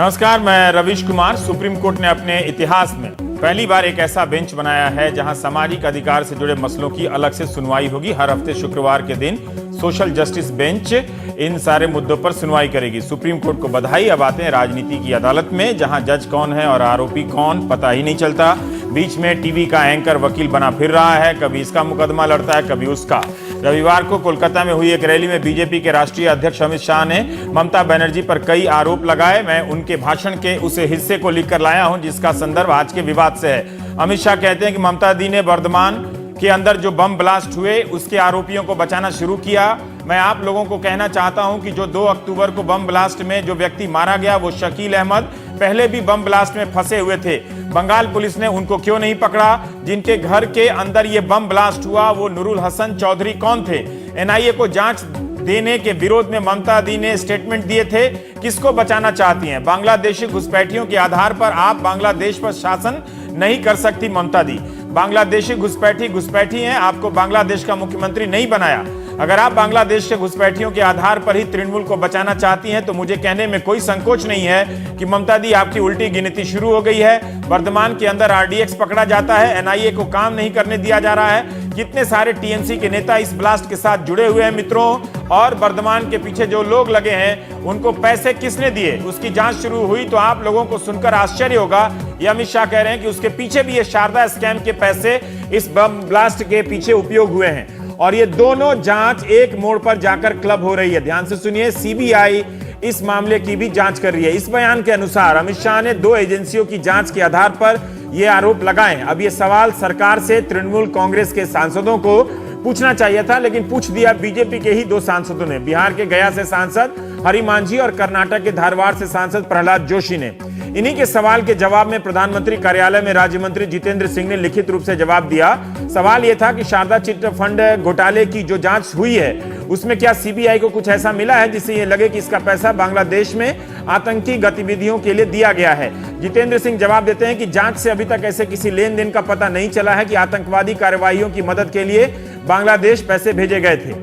नमस्कार, मैं Ravish Kumar. Supreme court ने अपने इतिहास में पहली बार एक ऐसा बेंच बनाया है जहां सामाजिक अधिकार से जुड़े मसलों की अलग से सुनवाई होगी। हर हफ्ते शुक्रवार के दिन सोशल जस्टिस बेंच इन सारे मुद्दों पर सुनवाई करेगी। सुप्रीम कोर्ट को बधाई। अब आते हैं राजनीति की अदालत में, जहां जज कौन है और आरोपी कौन पता ही नहीं चलता। बीच में टीवी का एंकर वकील बना फिर रहा है, कभी इसका मुकदमा लड़ता है कभी उसका। रविवार को कोलकाता में हुई एक रैली में बीजेपी के राष्ट्रीय अध्यक्ष अमित शाह ने ममता बनर्जी पर कई आरोप लगाए। मैं उनके भाषण के उस हिस्से को लिखकर लाया हूं जिसका संदर्भ आज के विवाद से है। अमित शाह कहते हैं कि ममता दी ने वर्धमान के अंदर जो बम ब्लास्ट हुए उसके आरोपियों को बचाना शुरू किया। मैं आप लोगों को कहना चाहता हूं कि जो 2 अक्टूबर को बम ब्लास्ट में जो व्यक्ति मारा गया वो शकील अहमद पहले भी बम ब्लास्ट में फंसे हुए थे। बंगाल पुलिस ने उनको क्यों नहीं पकड़ा? जिनके घर के अंदर ये बम ब्लास्ट हुआ वो नूरुल हसन चौधरी कौन थे? एनआईए को जांच देने के विरोध में ममता दी ने स्टेटमेंट दिए थे। किसको बचाना चाहती हैं? बांग्लादेशी घुसपैठियों के आधार पर आप बांग्लादेश पर शासन नहीं कर सकती ममता दी। बांग्लादेशी घुसपैठी हैं, आपको बांग्लादेश का मुख्यमंत्री नहीं बनाया। अगर आप बांग्लादेश के घुसपैठियों के आधार पर ही तृणमूल को बचाना चाहती हैं तो मुझे कहने में कोई संकोच नहीं है कि ममता दी आपकी उल्टी गिनती शुरू हो गई है। वर्धमान के अंदर आरडीएक्स पकड़ा जाता है, एनआईए को काम नहीं करने दिया जा रहा है। कितने सारे टीएमसी के नेता इस ब्लास्ट के साथ जुड़े हुए हैं मित्रों, और वर्धमान के पीछे जो लोग लगे हैं उनको पैसे किसने दिए? उसकी जांच शुरू हुई तो आप लोगों को सुनकर आश्चर्य होगा। ये अमित शाह कह रहे हैं कि उसके पीछे भी ये शारदा स्कैम के पैसे इस बम ब्लास्ट के पीछे उपयोग हुए हैं। और ये दोनों जांच एक मोड़ पर जाकर क्लब हो रही है। ध्यान से सुनिए, सीबीआई इस मामले की भी जांच कर रही है। इस बयान के अनुसार अमित शाह ने 2 एजेंसियों की जांच के आधार पर ये आरोप लगाए। अब ये सवाल सरकार से तृणमूल कांग्रेस के सांसदों को पूछना चाहिए था, लेकिन पूछ दिया बीजेपी के ही 2 सांसदों ने। बिहार के गया से सांसद हरि मांझी और कर्नाटक के धारवाड़ से सांसद प्रहलाद जोशी ने। इन्हीं के सवाल के जवाब में प्रधानमंत्री कार्यालय में राज्य मंत्री जितेंद्र सिंह ने लिखित रूप से जवाब दिया। सवाल यह था कि शारदा चिट फंड घोटाले की जो जांच हुई है उसमें क्या सीबीआई को कुछ ऐसा मिला है जिससे ये लगे कि इसका पैसा बांग्लादेश में आतंकी गतिविधियों के लिए दिया गया है? जितेंद्र सिंह जवाब देते हैं कि जांच से अभी तक ऐसे किसी लेन देन का पता नहीं चला है कि आतंकवादी कार्रवाइयों की मदद के लिए बांग्लादेश पैसे भेजे गए थे।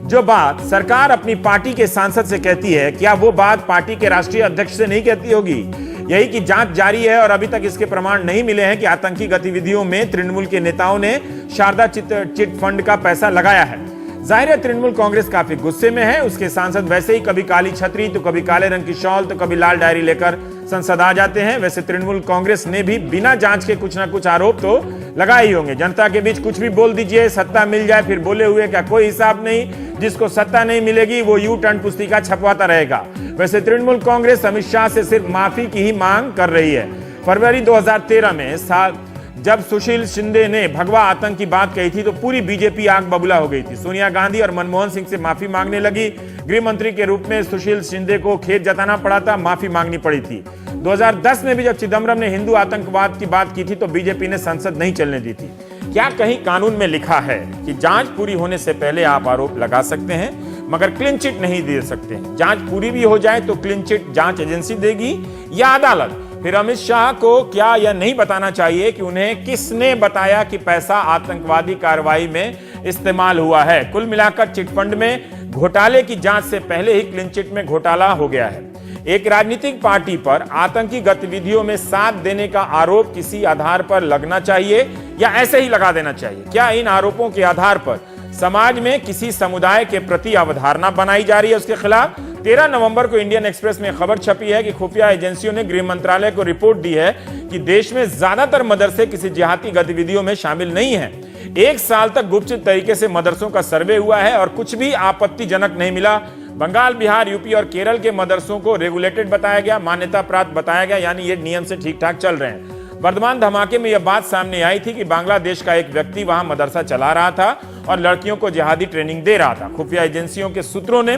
जो बात सरकार अपनी पार्टी के सांसद से कहती है, क्या वो बात पार्टी के राष्ट्रीय अध्यक्ष से नहीं कहती होगी? यही कि जांच जारी है और अभी तक इसके प्रमाण नहीं मिले हैं कि आतंकी गतिविधियों में तृणमूल के नेताओं ने शारदा चिट फंड का पैसा लगाया है। जाहिर है तृणमूल कांग्रेस काफी गुस्से में है। उसके सांसद वैसे ही कभी काली छतरी तो कभी काले रंग की शॉल तो कभी लाल डायरी लेकर संसद आ जाते हैं। वैसे तृणमूल कांग्रेस ने भी बिना जांच के कुछ ना कुछ आरोप तो लगाए ही होंगे। जनता के बीच कुछ भी बोल दीजिए, सत्ता मिल जाए फिर बोले हुए क्या कोई हिसाब नहीं। जिसको सत्ता नहीं मिलेगी वो यू टर्न पुस्तिका छपवाता रहेगा। वैसे तृणमूल कांग्रेस अमित शाह से सिर्फ माफी की ही मांग कर रही है। फरवरी 2013 में जब सुशील शिंदे ने भगवा आतंक की बात कही थी तो पूरी बीजेपी आग बबूला हो गई थी। सोनिया गांधी और मनमोहन सिंह से माफी मांगने लगी। गृह मंत्री के रूप में सुशील शिंदे को खेद जताना पड़ा था, माफी मांगनी पड़ी थी। 2010 में भी जब चिदंबरम ने हिंदू आतंकवाद की बात की थी तो बीजेपी ने संसद नहीं चलने दी थी। क्या कहीं कानून में लिखा है कि जांच पूरी होने से पहले आप आरोप लगा सकते हैं मगर क्लीन चिट नहीं दे सकते? जांच पूरी भी हो जाए तो क्लीन चिट जांच एजेंसी देगी या अदालत? फिर अमित शाह को क्या यह नहीं बताना चाहिए कि उन्हें किसने बताया कि पैसा आतंकवादी कार्रवाई में इस्तेमाल हुआ है? कुल मिलाकर चिटफंड में घोटाले की जांच से पहले ही क्लीन चिट में घोटाला हो गया है। एक राजनीतिक पार्टी पर आतंकी गतिविधियों में साथ देने का आरोप किसी आधार पर लगना चाहिए या ऐसे ही लगा देना चाहिए? क्या इन आरोपों के आधार पर समाज में किसी समुदाय के प्रति अवधारणा बनाई जा रही है उसके खिलाफ? 13 नवंबर को इंडियन एक्सप्रेस में खबर छपी है कि खुफिया एजेंसियों ने गृह मंत्रालय को रिपोर्ट दी है कि देश में ज्यादातर मदरसे किसी जिहादी गतिविधियों में शामिल नहीं है। 1 साल तक गुप्त तरीके से मदरसों का सर्वे हुआ है और कुछ भी आपत्तिजनक नहीं मिला। बंगाल, बिहार, यूपी और केरल के मदरसों को रेगुलेटेड बताया गया, मान्यता प्राप्त बताया गया, यानी ये नियम से ठीक ठाक चल रहे हैं। वर्धमान धमाके में यह बात सामने आई थी कि बांग्लादेश का एक व्यक्ति वहां मदरसा चला रहा था और लड़कियों को जिहादी ट्रेनिंग दे रहा था। खुफिया एजेंसियों के सूत्रों ने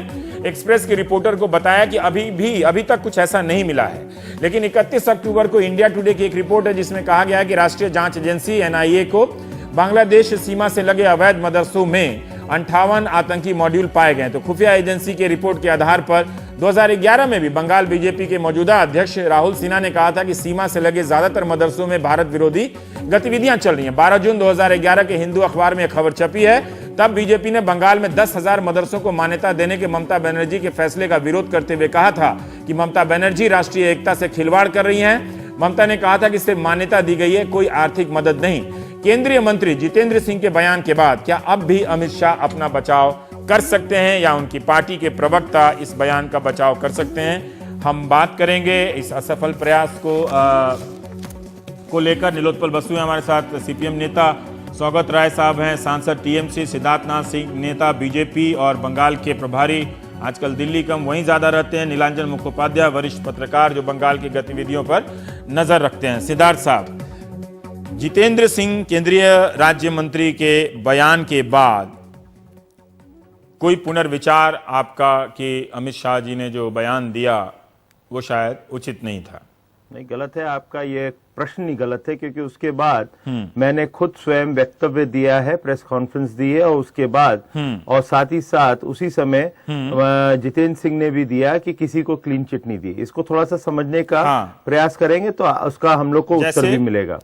एक्सप्रेस के रिपोर्टर को बताया कि अभी तक कुछ ऐसा नहीं मिला है। लेकिन 31 अक्टूबर को इंडिया टुडे की एक रिपोर्ट है जिसमें कहा गया है कि राष्ट्रीय जांच एजेंसी एनआईए को बांग्लादेश सीमा से लगे अवैध मदरसों में 58 आतंकी मॉड्यूल पाए गए। तो खुफिया एजेंसी के रिपोर्ट के आधार पर 2011 में भी बंगाल बीजेपी के मौजूदा अध्यक्ष राहुल सिन्हा ने कहा था कि सीमा से लगे ज्यादातर मदरसों में भारत विरोधी गतिविधियां चल रही हैं। 12 जून 2011 के हिंदू अखबार में खबर छपी है तब बीजेपी ने बंगाल में 10,000 मदरसों को मान्यता देने के ममता बनर्जी के फैसले का विरोध करते हुए कहा था कि ममता बनर्जी राष्ट्रीय एकता से खिलवाड़ कर रही हैं। ममता ने कहा था कि सिर्फ मान्यता दी गई है, कोई आर्थिक मदद नहीं। केंद्रीय मंत्री जितेंद्र सिंह के बयान के बाद क्या अब भी अमित शाह अपना बचाव कर सकते हैं या उनकी पार्टी के प्रवक्ता इस बयान का बचाव कर सकते हैं? हम बात करेंगे इस असफल प्रयास को लेकर। नीलोत्पल बसु हैं हमारे साथ, सीपीएम नेता। सौगत राय साहब हैं, सांसद टीएमसी। सिद्धार्थनाथ सिंह, नेता बीजेपी और बंगाल के प्रभारी, आजकल दिल्ली कम वहीं ज्यादा रहते हैं। नीलांजन मुखोपाध्याय, वरिष्ठ पत्रकार जो बंगाल की गतिविधियों पर नजर रखते हैं। सिद्धार्थ साहब, जितेंद्र सिंह केंद्रीय राज्य मंत्री के बयान के बाद कोई पुनर्विचार आपका कि अमित शाह जी ने जो बयान दिया वो शायद उचित नहीं था? नहीं, गलत है। आपका ये प्रश्न ही गलत है, क्योंकि उसके बाद मैंने खुद स्वयं वक्तव्य दिया है, प्रेस कॉन्फ्रेंस दी है, और उसके बाद और साथ ही साथ उसी समय जितेंद्र सिंह ने भी दिया कि किसी को क्लीन चिट नहीं दी। इसको थोड़ा सा समझने का प्रयास करेंगे तो उसका हम लोग को उत्तर भी मिलेगा।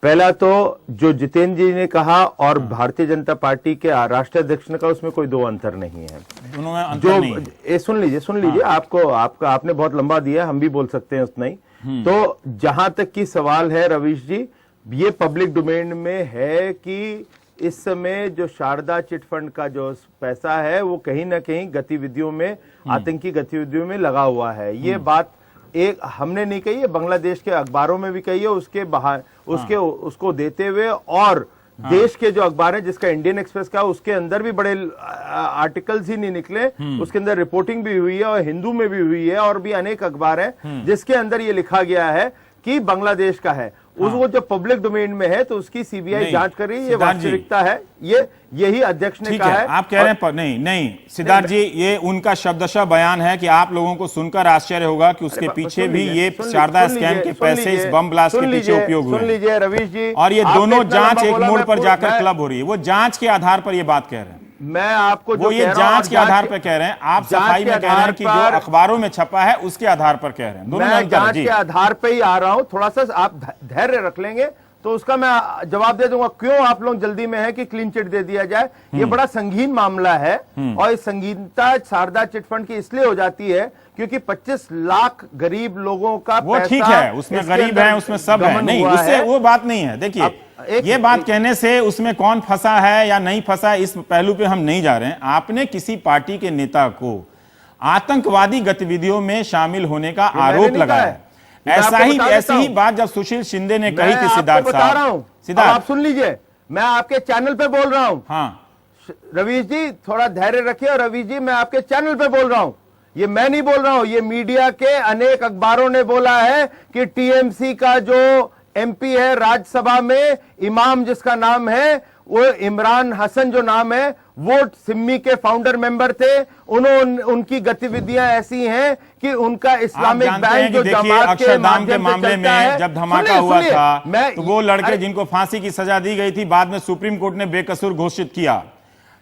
पहला तो जो जितेंद्र जी ने कहा और भारतीय जनता पार्टी के राष्ट्रीय अध्यक्ष ने कहा, उसमें कोई दो अंतर नहीं है। दोनों में अंतर नहीं है। सुन लीजिए आपने बहुत लंबा दिया, हम भी बोल सकते हैं उतना ही। तो जहां तक की सवाल है रवीश जी, ये पब्लिक डोमेन में है कि इस समय जो शारदा चिट फंड का जो पैसा है वो कहीं ना कहीं गतिविधियों में, आतंकी गतिविधियों में लगा हुआ है। ये बात एक हमने नहीं कही है, बांग्लादेश के अखबारों में भी कही है, उसको देते हुए, और देश के जो अखबार है जिसका इंडियन एक्सप्रेस का, उसके अंदर भी बड़े आर्टिकल्स ही नहीं निकले, उसके अंदर रिपोर्टिंग भी हुई है और हिंदू में भी हुई है, और भी अनेक अखबार है जिसके अंदर ये लिखा गया है कि बांग्लादेश का है। वो जो पब्लिक डोमेन में है तो उसकी सीबीआई जांच कर रही है, ये वास्तविकता है। यही अध्यक्ष ने कहा है। आप कह रहे हैं नहीं सिद्धार्थ जी, ये उनका शब्दशः बयान है कि आप लोगों को सुनकर आश्चर्य होगा कि उसके पीछे भी ये शारदा स्कैम के पैसे इस बम ब्लास्ट के पीछे उपयोग हुए। सुन लीजिए रवीश जी, और ये दोनों जांच एक मोड़ पर जाकर क्लब हो रही है। वो जांच के आधार पर ये बात कह रहे हैं। मैं आपको वो ये जांच के आधार पर कह रहे हैं, आप सफाई में कह रहे हैं कि जो अखबारों में छपा है उसके आधार पर कह रहे हैं। दोनों मैं जांच के आधार पर ही आ रहा हूं। थोड़ा सा आप धैर्य रख लेंगे तो उसका मैं जवाब दे दूंगा क्यों आप लोग जल्दी में है कि क्लीन चिट दे दिया जाए। ये बड़ा संगीन मामला है, और इस संगीनता शारदा चिट फंड की इसलिए हो जाती है क्योंकि 25 लाख गरीब लोगों का वो ठीक है, उसमें गरीब है, उसमें सब है, नहीं उससे वो बात नहीं है। देखिए ये बात कहने से उसमें कौन फंसा है या नहीं फंसा, इस पहलू पे हम नहीं जा रहे हैं। आपने किसी पार्टी के नेता को आतंकवादी गतिविधियों में शामिल होने का आरोप लगाया है। ऐसी ही बात जब सुशील शिंदे ने कही थी सिद्धार्थ साहब, सिद्धार्थ आप सुन लीजिए, मैं आपके चैनल पे बोल रहा हूं। रवीश जी थोड़ा धैर्य रखिए, और रवीश जी मैं आपके चैनल पे बोल रहा हूं, ये मैं नहीं बोल रहा हूं, ये मीडिया के अनेक अखबारों ने बोला है कि टीएमसी का जो एमपी है राज्यसभा में, इमाम जिसका नाम है, वो इमरान हसन जो नाम है, वो सिम्मी के फाउंडर मेंबर थे। उनकी गतिविधियां ऐसी हैं कि उनका इस्लामिक बैंक जो जमात के मामले में जब धमाका हुआ था तो वो लड़के जिनको फांसी की सजा दी गई थी बाद में सुप्रीम कोर्ट ने बेकसूर घोषित किया।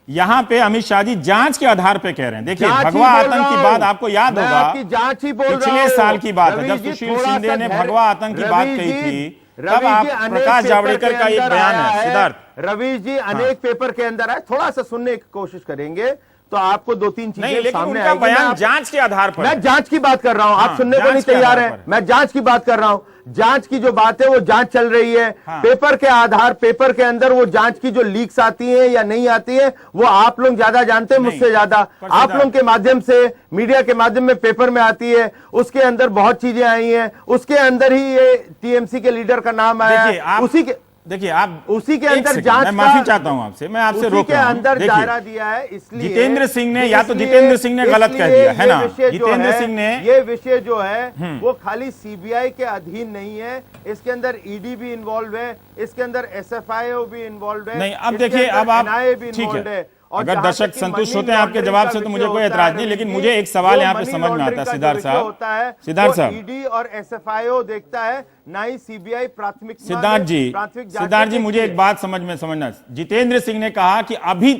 यहाँ पे अमित शाह जी जांच के आधार पे कह रहे हैं। देखिए भगवा आतंक की बात आपको याद होगा, जांच ही बोल रहा हूं, पिछले साल की बात है जब सुशील शिंदे ने भगवा आतंक की बात कही थी, तब आप प्रकाश जावड़ेकर का एक बयान है। सिद्धार्थ रवीश जी अनेक पेपर के अंदर है, थोड़ा सा सुनने की कोशिश करेंगे तो आपको दो तीन चीजें सामने आएंगी। बयान जांच के आधार पर, मैं जांच की बात कर रहा हूं, आप सुनने को नहीं तैयार हैं। मैं जांच की बात कर रहा हूं, जांच की जो बात है वो जांच चल रही है। पेपर के आधार, पेपर के अंदर वो जांच की जो लीक्स आती है या नहीं आती है वो आप लोग ज्यादा जानते हैं मुझसे ज्यादा। आप लोग के माध्यम से, मीडिया के माध्यम में पेपर में आती है, उसके अंदर बहुत चीजें आई हैं, उसके अंदर ही ये टीएमसी के लीडर का नाम आया, उसी के देखिए आप उसी के अंदर जांच, मैं माफी चाहता हूं आपसे, मैं आपसे रोक रहा हूं। अंदर दायरा दिया है, इसलिए जितेंद्र सिंह ने, या तो जितेंद्र सिंह ने गलत कह दिया है ना, जितेंद्र सिंह ने, ये विषय जो है वो खाली सीबीआई के अधीन नहीं है, इसके अंदर ईडी भी इन्वॉल्व है, इसके अंदर एसएफआईओ भी इन्वॉल्व है। नहीं अब देखिए, अब आप ठीक है, अगर दर्शक संतुष्ट होते हैं आपके जवाब से तो मुझे कोई एतराज नहीं, लेकिन मुझे एक सवाल यहाँ पे समझ में आता है सिद्धार्थ साहब, सिद्धार्थ साहब, ईडी और एसएफआईओ देखता है, ना ही सीबीआई प्राथमिक। सिद्धार्थ जी मुझे एक बात समझना, जितेंद्र सिंह ने कहा कि अभी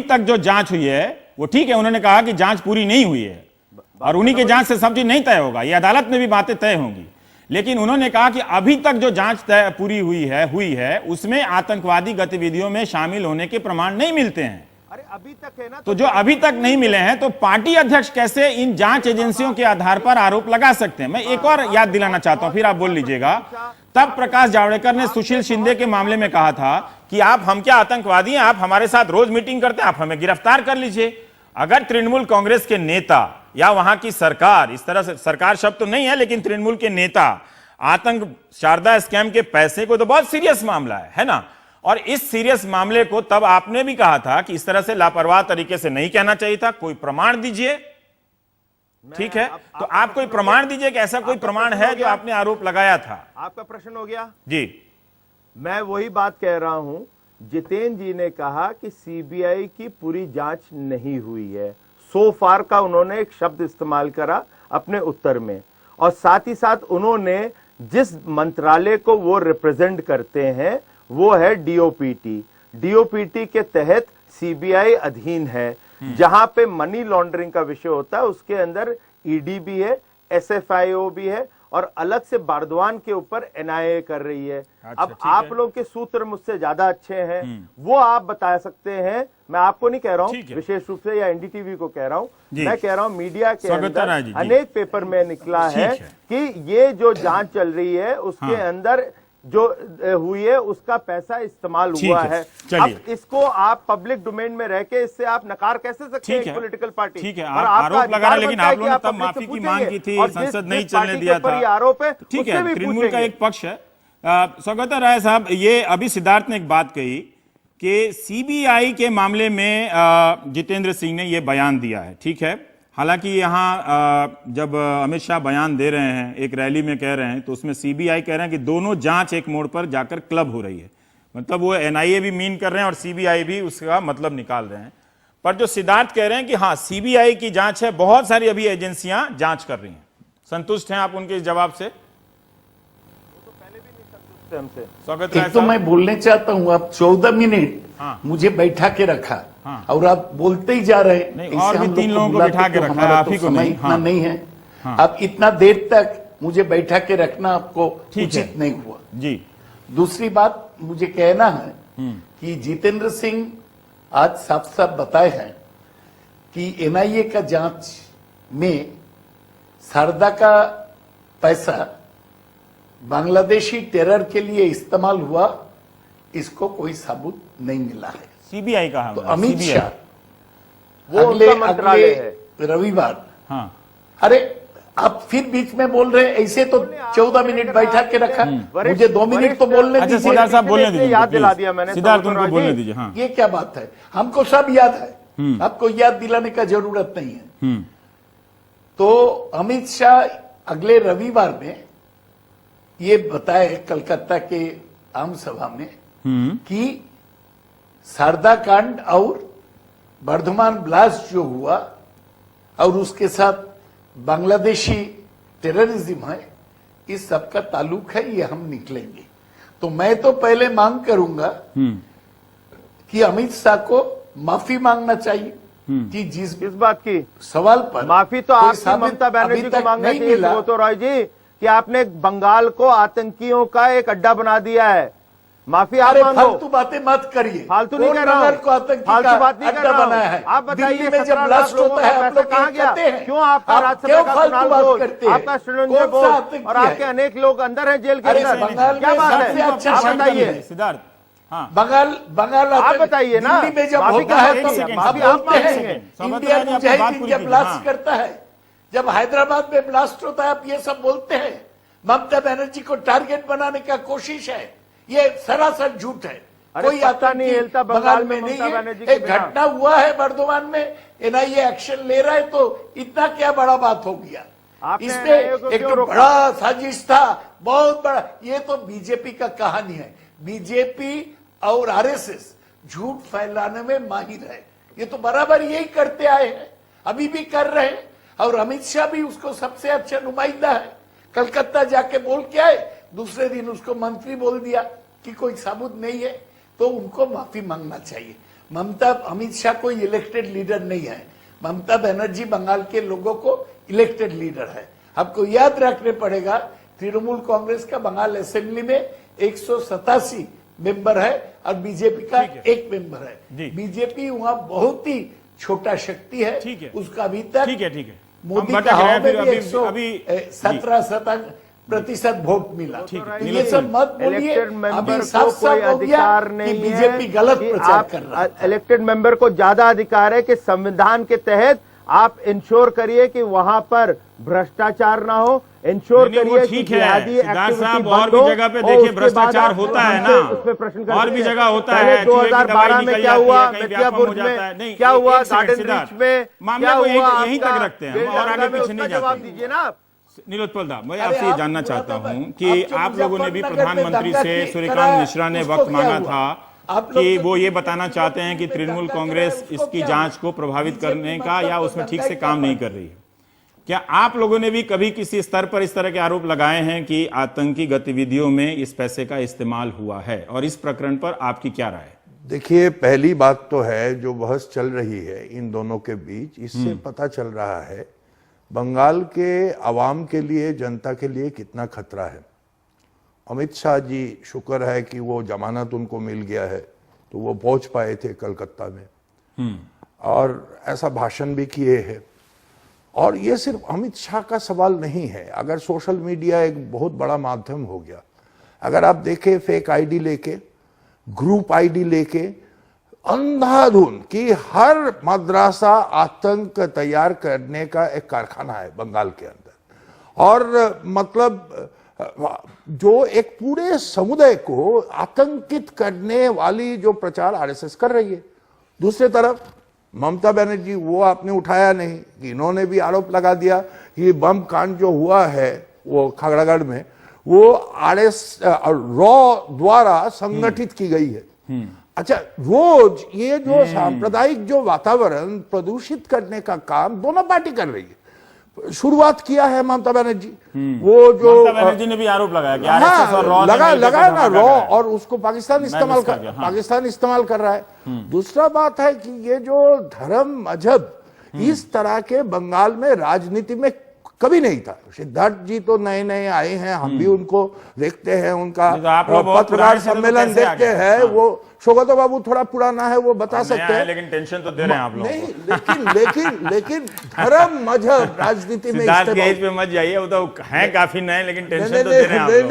तक जो जांच हुई है वो ठीक है, उन्होंने कहा कि जांच पूरी नहीं हुई है और उन्हीं के जांच से सब चीज नहीं तय होगा, ये अदालत में भी बातें तय होंगी, लेकिन उन्होंने कहा कि अभी तक जो जांच पूरी हुई है उसमें आतंकवादी गतिविधियों में शामिल होने के प्रमाण नहीं मिलते हैं। अरे अभी तक है ना, तो जो अभी तक नहीं मिले हैं तो पार्टी अध्यक्ष कैसे इन जांच एजेंसियों के आधार पर आरोप लगा सकते हैं? मैं एक और याद दिलाना चाहता हूं, फिर आप बोल लीजिएगा। तब प्रकाश जावड़ेकर ने सुशील शिंदे के मामले में कहा था कि आप हम क्या आतंकवादी हैं, आप हमारे साथ रोज मीटिंग करते हैं, आप हमें गिरफ्तार कर लीजिए। अगर तृणमूल कांग्रेस के नेता या वहां की सरकार, इस तरह से सरकार शब्द तो नहीं है लेकिन तृणमूल के नेता आतंक शारदा स्कैम के पैसे को, तो बहुत सीरियस मामला है ना। और इस सीरियस मामले को तब आपने भी कहा था कि इस तरह से लापरवाह तरीके से नहीं कहना चाहिए था, कोई प्रमाण दीजिए। ठीक है, तो आप कोई प्रमाण दीजिए कि ऐसा कोई प्रमाण है जो आपने आरोप लगाया था। आपका प्रश्न हो गया जी, मैं वही बात कह रहा हूं। जितेंद्र जी ने कहा कि सीबीआई की पूरी जांच नहीं हुई है, सो फार का उन्होंने एक शब्द इस्तेमाल करा अपने उत्तर में, और साथ ही साथ उन्होंने जिस मंत्रालय को वो रिप्रेजेंट करते हैं वो है डीओपीटी। डीओपीटी के तहत सीबीआई अधीन है, जहां पे मनी लॉन्ड्रिंग का विषय होता है उसके अंदर ईडी भी है, एसएफआईओ भी है, और अलग से बारद्वान के ऊपर एनआईए कर रही है। अच्छा, अब आप लोग के सूत्र मुझसे ज्यादा अच्छे हैं, वो आप बता सकते हैं, मैं आपको नहीं कह रहा हूं विशेष रूप से, या एनडीटीवी को कह रहा हूं, मैं कह रहा हूं मीडिया के अंदर अनेक पेपर में निकला है कि ये जो जांच चल रही है उसके अंदर जो हुई है उसका पैसा इस्तेमाल हुआ है। अब इसको आप पब्लिक डोमेन में रह के इससे आप नकार कैसे सकते हैं पॉलिटिकल पार्टी? ठीक है, आरोप लगा रहे, लेकिन आप लोगों ने तब माफी की मांग की थी, संसद नहीं चलने दिया था। आरोप है, ठीक है, तृणमूल का एक पक्ष है। सौगता राय साहब, ये अभी सिद्धार्थ ने एक बात कही कि सीबीआई के मामले में जितेंद्र सिंह ने ये बयान दिया है। ठीक है, हालांकि यहाँ जब अमित शाह बयान दे रहे हैं, एक रैली में कह रहे हैं, तो उसमें सीबीआई कह रहे हैं कि दोनों जांच एक मोड़ पर जाकर क्लब हो रही है। मतलब वो एनआईए भी मीन कर रहे हैं और सीबीआई भी उसका मतलब निकाल रहे हैं। पर जो सिद्धार्थ कह रहे हैं कि हाँ सीबीआई की जांच है, बहुत सारी अभी एजेंसियां जांच कर रही हैं, संतुष्ट हैं आप उनके इस जवाब से? स्वागत है। तो मैं बोलने चाहता हूँ, आप 14 मिनट मुझे बैठा के रखा और आप बोलते ही जा रहे हैं। और भी 3 लोगों को बैठा के रखा है, आप ही को नहीं। इतना नहीं है, आप इतना देर तक मुझे बैठा के रखना आपको उचित नहीं हुआ जी। दूसरी बात मुझे कहना है कि जितेंद्र सिंह आज साफ साफ बताए हैं कि एनआईए का जांच में शारदा का पैसा बांग्लादेशी टेरर के लिए इस्तेमाल हुआ, इसको कोई सबूत नहीं मिला है। सीबीआई का है, तो अमित शाह वो अगले रविवार, हाँ, अरे आप फिर बीच में बोल रहे हैं, ऐसे तो 14 मिनट बैठा के रखा, मुझे 2 मिनट तो बोलने दीजिए। सिद्धार्थ साहब बोलने दीजिए, याद दिला दिया मैंने, सिद्धार्थ उनको बोलने दीजिए। हाँ, ये क्या बात है, हमको सब याद है, आपको याद दिलाने का जरूरत नहीं है। तो अमित शाह अगले रविवार में ये बताए कलकत्ता के आम सभा में कि शारदा कांड और बर्धमान ब्लास्ट जो हुआ और उसके साथ बांग्लादेशी टेररिज्म है, इस सब का ताल्लुक है, ये हम निकलेंगे। तो मैं तो पहले मांग करूंगा कि अमित शाह को माफी मांगना चाहिए कि जिस बात की सवाल पर माफी तो आपको ममता बनर्जी को मांगना चाहिए तो राय जी कि आपने बंगाल को आतंकियों का एक अड्डा बना दिया है। माफी आप मांगो। फालतू बातें मत करिए, फालतू नहीं कर रहा हूं, फालतू बात नहीं कर रहा बनाया है। आप बताइए, में जब ब्लास्ट होता है आप लोग कहां गया? क्यों आपका राज्यसभा का चुनाव बोर्ड, आपका षड्यंत्र बोर्ड और आपके अनेक लोग अंदर हैं जेल के अंदर, क्या बात है? आप बताइए सिद्धार्थ। हाँ, बंगाल आप बताइए ना, दिल्ली में जब होता है तो माफी आप मांगेंगे। इंडिया मुजाहिदीन जब ब्लास्ट करता है, जब हैदराबाद में ब्लास्ट होता है, आप ये सब बोलते हैं। ममता बनर्जी को टारगेट बनाने का कोशिश है, ये सरासर झूठ है। कोई आता नहीं हिलता बंगाल में नहीं है। एक घटना हुआ है बर्धमान में, एनआईए एक्शन ले रहा है, तो इतना क्या बड़ा बात हो गया? इसमें एक तो बड़ा साजिश था, बहुत बड़ा। ये तो बीजेपी का कहानी है। बीजेपी और आरएसएस झूठ फैलाने में माहिर है, ये तो बराबर यही करते आए हैं, अभी भी कर रहे हैं। और अमित शाह भी उसको सबसे अच्छा नुमाइंदा है। कलकत्ता जाके बोल के आए, दूसरे दिन उसको मंत्री बोल दिया कि कोई सबूत नहीं है, तो उनको माफी मांगना चाहिए। अमित शाह कोई इलेक्टेड लीडर नहीं है, ममता बनर्जी बंगाल के लोगों को इलेक्टेड लीडर है। आपको याद रखने पड़ेगा तृणमूल कांग्रेस का बंगाल असेंबली में 187 मेंबर है और बीजेपी का एक मेंबर जी। है। बीजेपी वहां बहुत ही छोटा शक्ति है, ठीक है। उसका अभी तक ठीक है मोदी हम के हवा में भी अभी 117% वोट मिला। ठीक है। तो ये सब मत बोलिए, इलेक्टेड मेंबर अभी को साफ कोई साफ हो गया अधिकार कि नहीं बीजेपी है गलत कि प्रचार आप कर रहा है। इलेक्टेड मेंबर को ज्यादा अधिकार है कि संविधान के तहत आप इंश्योर करिए कि वहां पर भ्रष्टाचार ना हो, इंश्योर नहीं, वो करिए कि ठीक है जिहादी सिद्धार्थ एक्टिविटी साहब, बंद और भी हो, जगह पे और देखिए उसके भ्रष्टाचार बाद होता है हमसे ना, उस पे प्रश्न कर और भी सकते हैं। जगह होता पहले है, चूहे की दवाई 2012 में निकल क्या जाती हुआ है, कहीं मिर्जापुर व्यापम हो में, जाता है। नहीं, क्या हुआ एक सेकंड, गार्डन सिद्धार्थ, ब्रिज में, मामले क्या को हुआ यहीं तक आपका रखते हैं, और बेलडंगा आगे में, पीछे नहीं उसका जवाब जाते। दीजिए ना आप। नीलोत्पल दा, मैं अरे आपसे ये आप जानना पूरा चाहता तो हूं आप कि जो आप लोगों ने भी मुजफ्फरनगर में प्रधानमंत्री दंगा से की सूर्यकांत कराया, मिश्रा ने उसको वक्त क्या मांगा हुआ? था आप लोग कि तो वो ये दिल्ली बताना में चाहते हैं कि दंगा तृणमूल कराया, कांग्रेस उसको इसकी क्या जांच हुआ? को प्रभावित बीजेपी करने का मतलब या तो उसमें ठीक दंगा से ही काम कर नहीं रहा कर रही है। क्या आप लोगों ने भी कभी किसी स्तर पर इस तरह के आरोप लगाए हैं कि आतंकी गतिविधियों में इस पैसे का इस्तेमाल हुआ है, और इस प्रकरण पर आपकी क्या राय है? देखिए, पहली बात तो है जो बहस चल रही है इन दोनों के बीच, इससे पता चल रहा है बंगाल के अवाम के लिए, जनता के लिए कितना खतरा है। अमित शाह जी, शुक्र है कि वो जमानत उनको मिल गया है तो वो पहुंच पाए थे कलकत्ता में, और ऐसा भाषण भी किए हैं। और ये सिर्फ अमित शाह का सवाल नहीं है। अगर सोशल मीडिया एक बहुत बड़ा माध्यम हो गया, अगर आप देखें फेक आईडी लेके, ग्रुप आईडी लेके, अंधाधुंध कि हर मदरसा आतंक तैयार करने का एक कारखाना है बंगाल के अंदर। और मतलब जो एक पूरे समुदाय को आतंकित करने वाली जो प्रचार आरएसएस कर रही है। दूसरी तरफ ममता बनर्जी, वो आपने उठाया नहीं कि इन्होंने भी आरोप लगा दिया कि बम कांड जो हुआ है वो खगड़ागढ़ में, वो रॉ द्वारा संगठित की गई है। अच्छा, रोज ये जो सांप्रदायिक जो वातावरण प्रदूषित करने का काम दोनों पार्टी कर रही है। शुरुआत किया है ममता बनर्जी, वो जो ममता बनर्जी ने भी आरोप लगाया कि आरएसएस और रॉ लगा ना रॉ, है। और उसको पाकिस्तान इस्तेमाल कर हाँ। पाकिस्तान इस्तेमाल कर रहा है। दूसरा बात है कि ये जो धर्म मजहब इस तरह के बंगाल में राजनीति में कभी नहीं था। सिद्धार्थ जी तो नए नए आए हैं, हम भी उनको देखते हैं, उनका तो आप लोग बहुत पत्रकार पुराने थे तो सम्मेलन कैसे आ देखते गए? हैं। हाँ। वो शोगतो बाबू थोड़ा पुराना है, वो बता नया सकते है, हैं। लेकिन टेंशन तो दे रहे हैं आप लोगों नहीं, को। लेकिन धर्म मजहब राजनीति में सिद्धार्थ के इस्तेमाल एज पे मत जाइए, वो तो है काफी नए, लेकिन टेंशन नहीं तो दे रहे हैं आप लोगों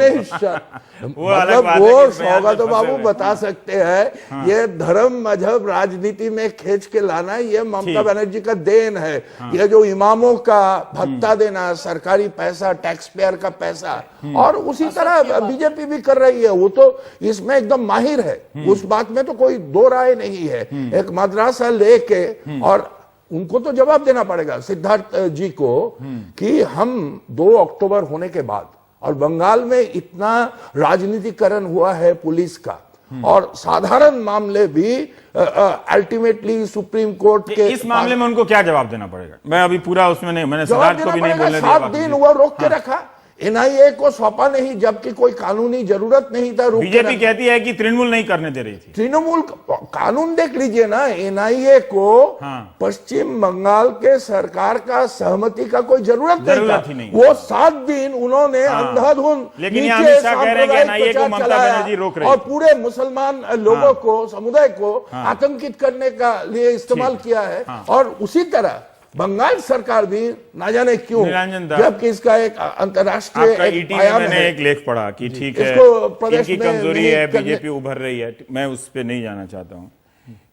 को। वो अलग बात है कि वो इसमें यहाँ पे सौगातो फंसे बाबू हुए हैं। बता सकते हैं। ये धर्म मजहब राजनीति में खींच के लाना, ये ममता बनर्जी का देन है। ये जो इमामों का भत्ता देना, सरकारी पैसा, टैक्स पेयर का पैसा, और उसी तरह बीजेपी भी कर रही है। वो तो इसमें एकदम माहिर है, उस बात में तो कोई दो राय नहीं है। एक मदरसा लेके, और उनको तो जवाब देना पड़ेगा सिद्धार्थ जी को कि हम 2 अक्टूबर होने के बाद, और बंगाल में इतना राजनीतिकरण हुआ है पुलिस का, और साधारण मामले भी अल्टीमेटली सुप्रीम कोर्ट के इस मामले में उनको क्या जवाब देना पड़ेगा? मैं अभी पूरा उसमें नहीं, मैंने जवाब सिद्धार्थ को देना भी नहीं पड़ेगा। बोलने दिया। 7 दिन वो रोक के रखा, एनआईए को सौंपा नहीं, जबकि कोई कानूनी जरूरत नहीं था। बीजेपी कहती है कि तृणमूल नहीं करने दे रही थी। तृणमूल कानून देख लीजिए ना, एनआईए को पश्चिम बंगाल के सरकार का सहमति का कोई जरूरत ही नहीं नहीं। वो 7 दिन उन्होंने अंधाधुंध लेकिन नीचे अमित शाह कह रहे हैं कि एनआईए को प्रचार ममता चलाया, बनर्जी रोक रही और पूरे मुसलमान लोगों को, समुदाय को आतंकित करने का लिए इस्तेमाल किया है। और उसी तरह बंगाल सरकार भी ना जाने क्यों, निरंजन दा, जबकि इसका एक अंतर्राष्ट्रीय आपका ईटी में मैंने एक लेख पढ़ा कि ठीक है, इसको प्रदेश इनकी में कमजोरी नहीं है, करने- बीजेपी उभर रही है। मैं उस पर नहीं जाना चाहता हूं।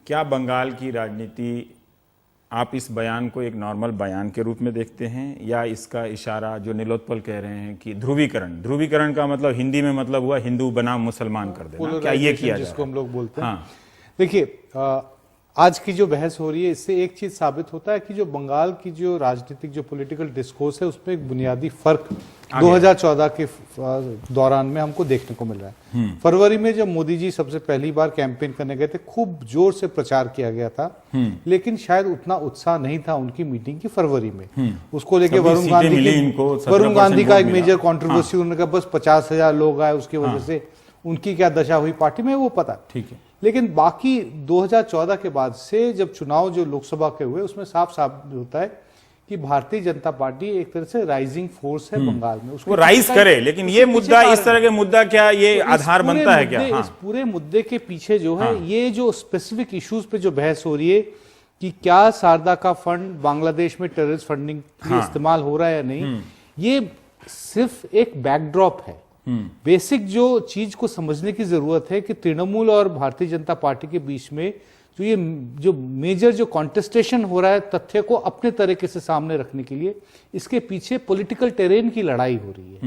क्या बंगाल की राजनीति, आप इस बयान को एक नॉर्मल बयान के रूप में देखते हैं, या इसका इशारा जो नीलोत्पल कह रहे हैं कि ध्रुवीकरण का मतलब हिंदी में मतलब हुआ हिंदू बनाम मुसलमान कर देना, क्या ये किया जिसको हम लोग बोलते हैं? हाँ। देखिए, आज की जो बहस हो रही है, इससे एक चीज साबित होता है कि जो बंगाल की जो राजनीतिक जो पॉलिटिकल डिस्कोर्स है, उसमें एक बुनियादी फर्क 2014 के दौरान में हमको देखने को मिल रहा है। फरवरी में जब मोदी जी सबसे पहली बार कैंपेन करने गए थे, खूब जोर से प्रचार किया गया था, लेकिन शायद उतना उत्साह नहीं था उनकी मीटिंग की फरवरी में। उसको लेके वरुण गांधी का एक मेजर कंट्रोवर्सी, उन्होंने कहा बस 50,000 लोग आए, उसकी वजह से उनकी क्या दशा हुई पार्टी में वो पता। ठीक है, लेकिन बाकी 2014 के बाद से जब चुनाव जो लोकसभा के हुए, उसमें साफ साफ होता है कि भारतीय जनता पार्टी एक तरह से राइजिंग फोर्स है बंगाल में, वो राइज करे, लेकिन ये मुद्दा, इस तरह के मुद्दा क्या ये आधार बनता है क्या? इस पूरे मुद्दे के पीछे जो है ये जो स्पेसिफिक इश्यूज पे जो बहस हो रही है कि क्या शारदा का फंड बांग्लादेश में टेररिस्ट फंडिंग के लिए इस्तेमाल हो रहा है या नहीं, ये सिर्फ एक बैकड्रॉप है। बेसिक जो चीज को समझने की जरूरत है कि तृणमूल और भारतीय जनता पार्टी के बीच में तो ये जो मेजर जो कॉन्टेस्टेशन हो रहा है तथ्य को अपने तरीके से सामने रखने के लिए, इसके पीछे पॉलिटिकल टेरेन की लड़ाई हो रही है।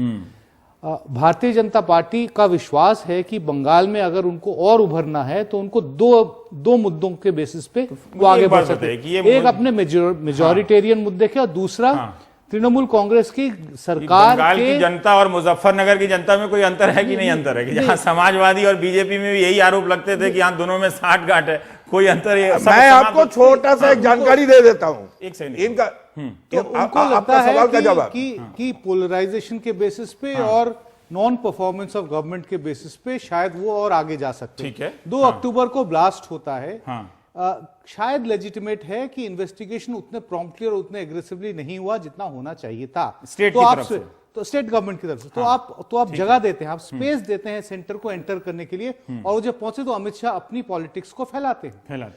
भारतीय जनता पार्टी का विश्वास है कि बंगाल में अगर उनको और उभरना है तो उनको दो मुद्दों के बेसिस पे वो आगे बढ़ सकते हैं। एक अपने मेजोरिटेरियन मुद्दे के, और दूसरा तृणमूल कांग्रेस की सरकार बंगाल की जनता और मुजफ्फरनगर की जनता में कोई अंतर है कि नहीं अंतर है? कि जहां समाजवादी और बीजेपी में भी यही आरोप लगते थे कि यहाँ दोनों में साठ गांठ है, कोई अंतर है? मैं आपको छोटा सा एक जानकारी दे देता हूं। एक सेकंड, इनका तो उनको लगता है कि पोलराइजेशन के बेसिस पे और नॉन परफॉर्मेंस ऑफ गवर्नमेंट के बेसिस पे शायद वो और आगे जा सकते हैं। ठीक है। 2 अक्टूबर को ब्लास्ट होता है। शायद लेजिटिमेट है कि इन्वेस्टिगेशन उतने प्रॉम्प्टली और उतने एग्रेसिवली नहीं हुआ जितना होना चाहिए था स्टेट की तरफ से, तो स्टेट गवर्नमेंट की तरफ से। तो आप जगह देते हैं, आप स्पेस देते हैं सेंटर को एंटर करने के लिए, और जब पहुंचे तो अमित शाह अपनी पॉलिटिक्स को फैलाते हैं।